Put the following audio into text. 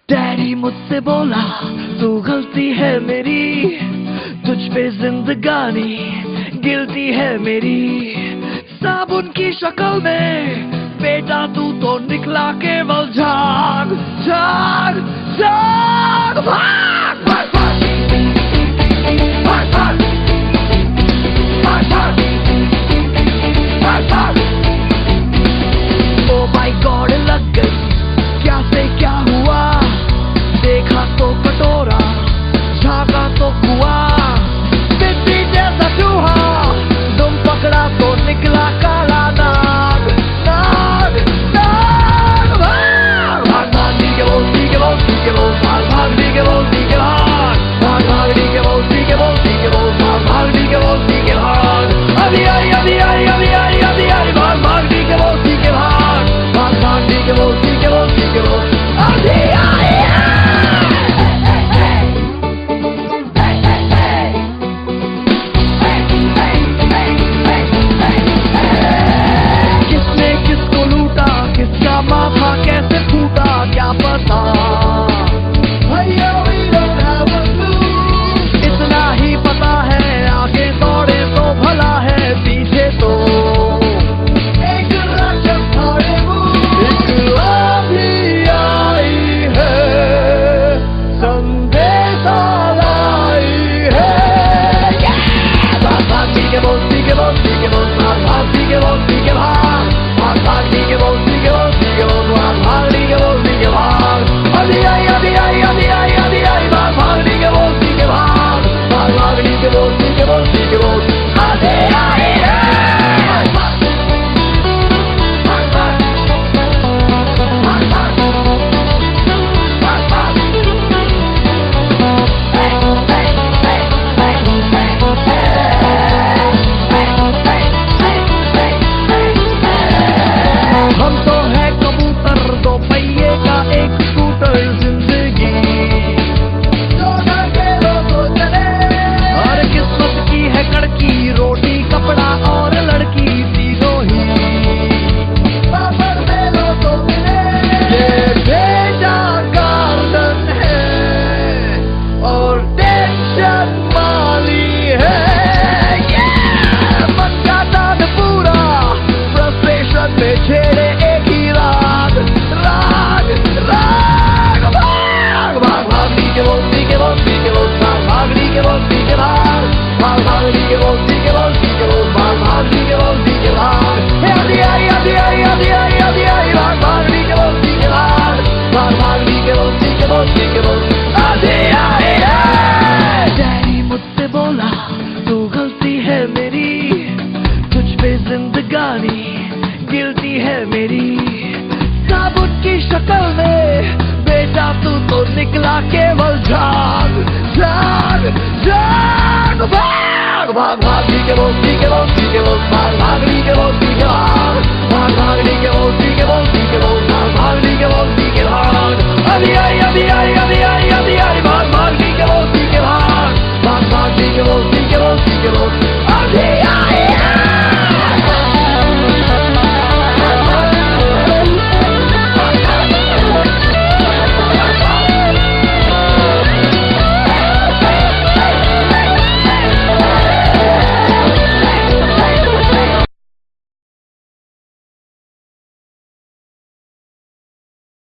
Daddy मुझसे बोला तू गलती है मेरी, तुझ पे जिंदगानी गिल्टी है मेरी। साबुन की शक्ल में बेटा तू तो निकला केवल झाग झाग झाग। भाग भाग भाग भाग भाग भाग भाग भाग। ओ माय गॉड लग गई क्या से क्या हुआ, देखा तो कटोरा झाका तो कुआं। बिल्ली जैसा चूहा तुम पकड़ा तो निकला काला नाग नाग नाग। भाग भाग भाग दी के बोल दी के बोल दी के बोल भाग भाग दी के बोल दी के भाग भाग भाग दी के बोल दी के बोल दी के बोल भाग भाग दी के बोल दी के भाग। अभी आई अभी आई अभी आई अभी आई भाग भाग दी के बोल दी के भाग भाग भाग दी के बोल दी के बोल दी के बोल अभी आई। किसने किसको लूटा, किसका माथा कैसे फूटा क्या पता, इतना ही पता है आगे दौड़े तो भला है, पीछे तो एक राक्षस आंधी आई है, संदेशा लाई है। भाग भाग दी के बोल दी के बोल दी के बोल भाग भाग दी के बोल दी के भाग भाग भाग दी के बोल दी के बोल दी के बोल भाग भाग दी के बोल दी के भाग। अभी आई अभी आई अभी आई अभी आई भाग भाग दी के बोल दी के भाग भाग भाग दी के बोल दी के बोल दी के बोल अभी आई है। हम तो है कबूतर दो पहिए का एक स्कूटर, जिंदगी और किस्मत की है कड़की, रोटी कपड़ा और लड़की तीनों ही ये भेजा गार्डन है और टेंशन माली है। मन का दान पूरा फ्रस्ट्रेशन में छेड़े एक ही राग राग राग। भाग भाग भाग दी के बोल दी के बोल दी के बोल भाग भाग दी के बोल दी के भाग भाग भाग दी के बोल दी के बोल दी के बोल भाग भाग दी के बोल दी के भाग। अभी आई अभी आई अभी आई अभी आई भाग भाग दी के बोल दी के भाग भाग भाग दी के बोल दी के बोल दी के बोल अभी आई है। डैडी मुझसे बोला तू गलती है मेरी, तुझ पे जिंदगानी गिल्टी है मेरी। साबुन की शक्ल में बेटा तू तो निकला केवल झाग झाग झाग। भाग भाग भाग दी के बोल दी के बोल दी के बोल भाग भाग